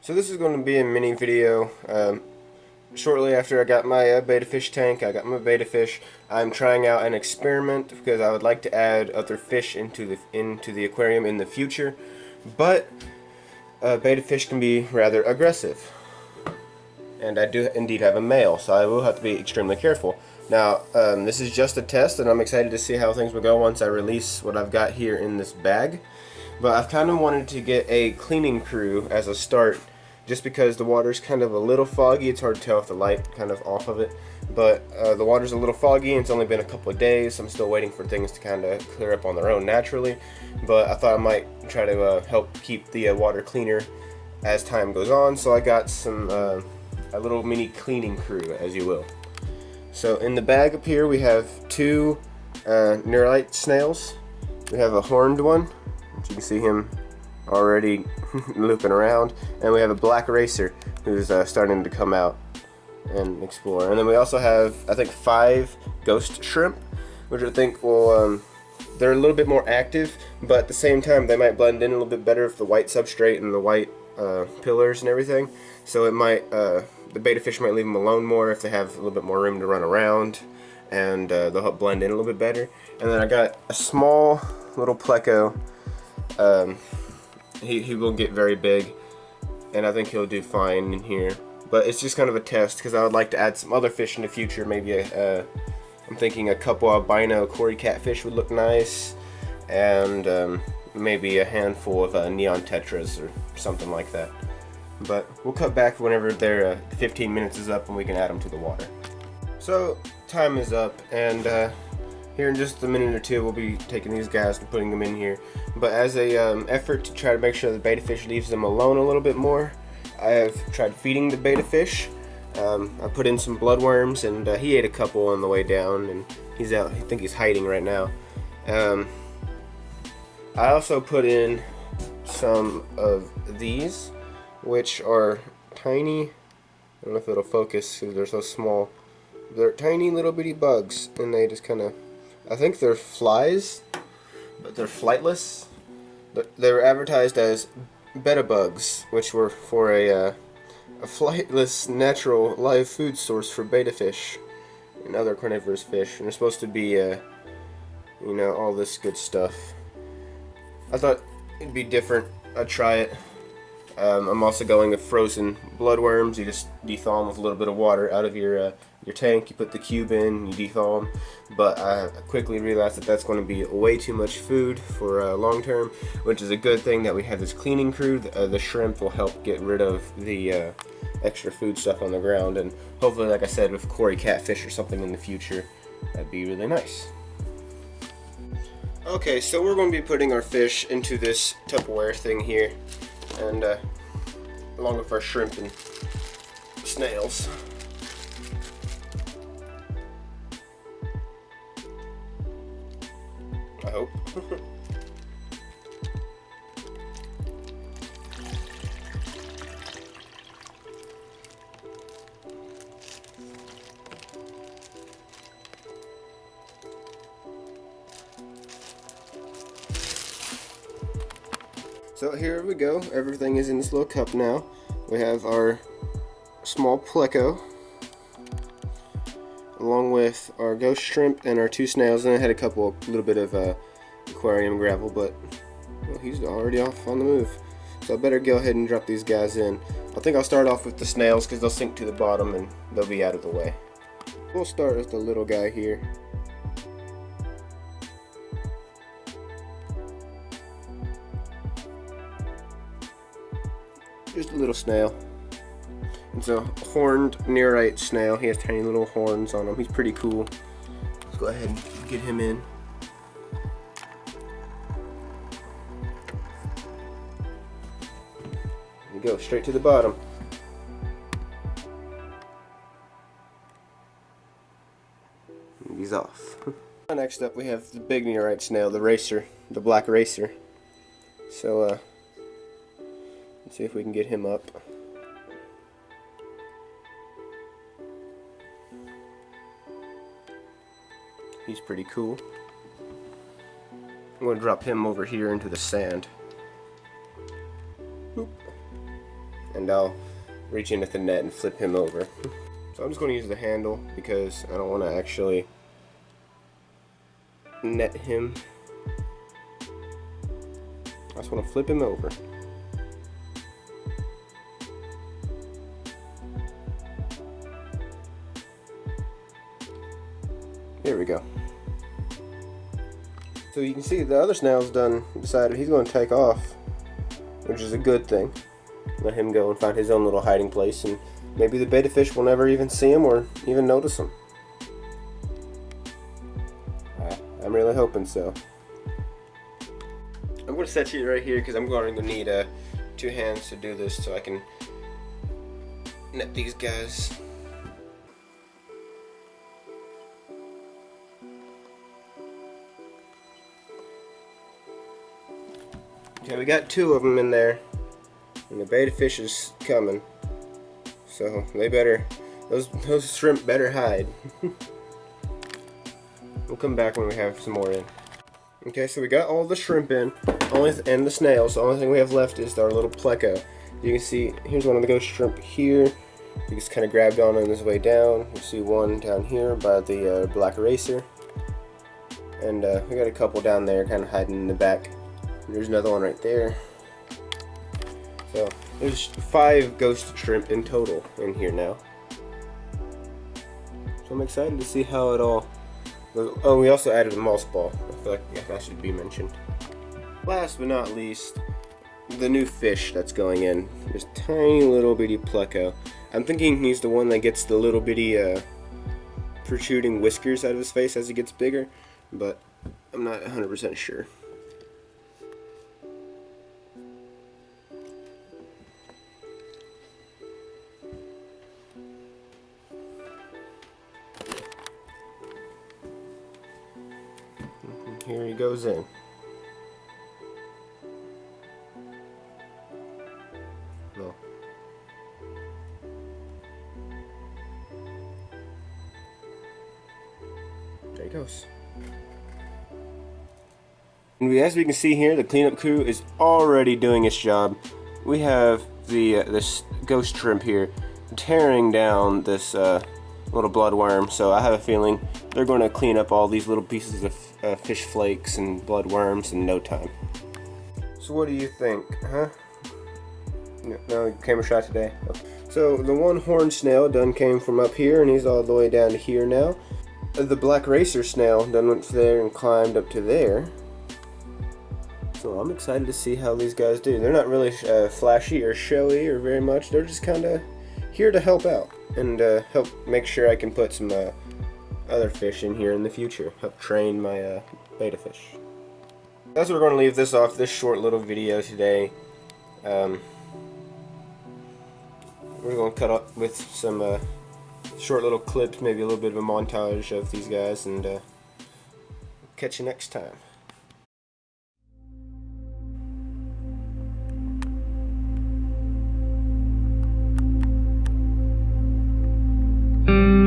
So this is going to be a mini video. Shortly after I got my betta fish tank, I got my betta fish. I'm trying out an experiment because I would like to add other fish into the aquarium in the future. But betta fish can be rather aggressive, and I do indeed have a male, so I will have to be extremely careful. Now, this is just a test, and I'm excited to see how things will go once I release what I've got here in this bag. But I've kind of wanted to get a cleaning crew as a start, just because the water's kind of a little foggy. It's hard to tell if the light kind of off of it, but the water's a little foggy and it's only been a couple of days. I'm still waiting for things to kind of clear up on their own naturally, but I thought I might try to help keep the water cleaner as time goes on. So I got some a little mini cleaning crew, as you will. So in the bag up here we have two nearite snails. We have a horned one, which you can see him already looping around, and we have a black racer who's starting to come out and explore. And then we also have, I think, 5 ghost shrimp, which I think will they're a little bit more active, but at the same time they might blend in a little bit better with the white substrate and the white pillars and everything. So it might the betta fish might leave them alone more if they have a little bit more room to run around, and they'll help blend in a little bit better. And then I got a small little pleco. He will get very big, and I think he'll do fine in here. But it's just kind of a test because I would like to add some other fish in the future. Maybe I'm thinking a couple albino Cory catfish would look nice, and maybe a handful of neon tetras or something like that. But we'll cut back whenever their 15 minutes is up and we can add them to the water. So time is up, and here in just a minute or two we'll be taking these guys and putting them in here. But as a effort to try to make sure the betta fish leaves them alone a little bit more, I have tried feeding the betta fish. I put in some bloodworms, and he ate a couple on the way down, and he's out. I think he's hiding right now. I also put in some of these, which are tiny. I don't know if it'll focus because they're so small. They're tiny little bitty bugs, and they just kind of, I think they're flies, but they're flightless. They were advertised as betta bugs, which were for a flightless, natural, live food source for betta fish and other carnivorous fish. And they're supposed to be, you know, all this good stuff. I thought it'd be different. I'd try it. I'm also going with frozen bloodworms. You just dethaw them with a little bit of water out of your tank. You put the cube in, you dethaw them. But I quickly realized that that's going to be way too much food for long term, which is a good thing that we have this cleaning crew. The shrimp will help get rid of the extra food stuff on the ground, and hopefully, like I said, with Cory catfish or something in the future, that'd be really nice. Okay, so we're going to be putting our fish into this Tupperware thing here, and along with our shrimp and snails. I hope. So here we go. Everything is in this little cup now. We have our small pleco, along with our ghost shrimp and our 2 snails. And I had a little bit of aquarium gravel, but well, he's already off on the move. So I better go ahead and drop these guys in. I think I'll start off with the snails because they'll sink to the bottom and they'll be out of the way. We'll start with the little guy here. Just a little snail. It's a horned nearite snail. He has tiny little horns on him. He's pretty cool. Let's go ahead and get him in. There you go, straight to the bottom. And he's off. Next up we have the big nearite snail, the racer, the black racer. So let's see if we can get him up. He's pretty cool. I'm going to drop him over here into the sand. Boop. and I'll reach in at the net and flip him over. So I'm just going to use the handle because I don't want to actually net him. I just want to flip him over. There we go. So you can see the other snail's decided he's going to take off, which is a good thing. Let him go and find his own little hiding place, and maybe the betta fish will never even see him or even notice him. I'm really hoping so. I'm going to set you right here because I'm going to need 2 hands to do this so I can net these guys. Okay, we got 2 of them in there, and the betta fish is coming, so they better, those shrimp better hide. We'll come back when we have some more in. Okay, so we got all the shrimp in, and the snails. The only thing we have left is our little pleco. You can see, here's one of the ghost shrimp here. He just kind of grabbed on his way down. You see one down here by the black eraser, and we got a couple down there kind of hiding in the back. There's another one right there. So there's 5 ghost shrimp in total in here now. So I'm excited to see how it all goes. Oh, we also added a moss ball. I feel like that should be mentioned. Last but not least, the new fish that's going in. This tiny little bitty pleco. I'm thinking he's the one that gets the little bitty protruding whiskers out of his face as he gets bigger, but I'm not 100% sure. Here he goes in. No. There he goes. And as we can see here, the cleanup crew is already doing its job. We have this ghost shrimp here tearing down this little bloodworm, so I have a feeling they're going to clean up all these little pieces of fish flakes and bloodworms in no time. So what do you think, huh? No camera shot today. Okay. So the one horned snail done came from up here, and he's all the way down to here now. The black racer snail done went there and climbed up to there. So I'm excited to see how these guys do. They're not really flashy or showy or very much. They're just kind of here to help out and help make sure I can put some other fish in here in the future. Help train my betta fish. That's where we're going to leave this off, this short little video today. We're going to cut up with some short little clips, maybe a little bit of a montage of these guys, and catch you next time. Thank you.